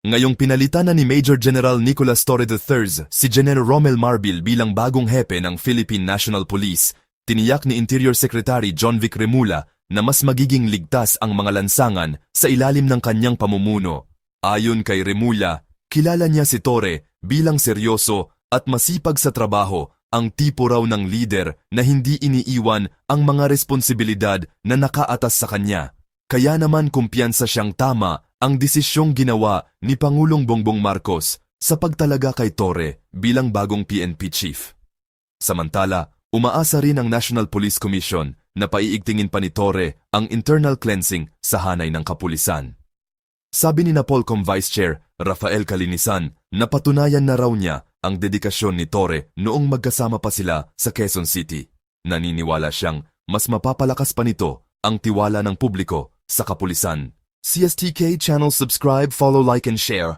Ngayong pinalitan na ni Major General Nicolas Torre III si General Romel Marbil bilang bagong hepe ng Philippine National Police, tiniyak ni Interior Secretary John Vic Remulla na mas magiging ligtas ang mga lansangan sa ilalim ng kanyang pamumuno. Ayon kay Remulla, kilala niya si Torre bilang seryoso at masipag sa trabaho, ang tipo raw ng leader na hindi iniiwan ang mga responsibilidad na nakaatas sa kanya. Kaya naman kumpiyansa siyang tama ang desisyong ginawa ni Pangulong Bongbong Marcos sa pagtalaga kay Torre bilang bagong PNP chief. Samantala, umaasa rin ang National Police Commission na paiigtingin pa ni Torre ang internal cleansing sa hanay ng kapulisan. Sabi ni Napolcom Vice Chair Rafael Calinisan na patunayan na raw niya ang dedikasyon ni Torre noong magkasama pa sila sa Quezon City. Naniniwala siyang mas mapapalakas pa nito ang tiwala ng publiko sa kapulisan. CSTK channel, subscribe, follow, like and share.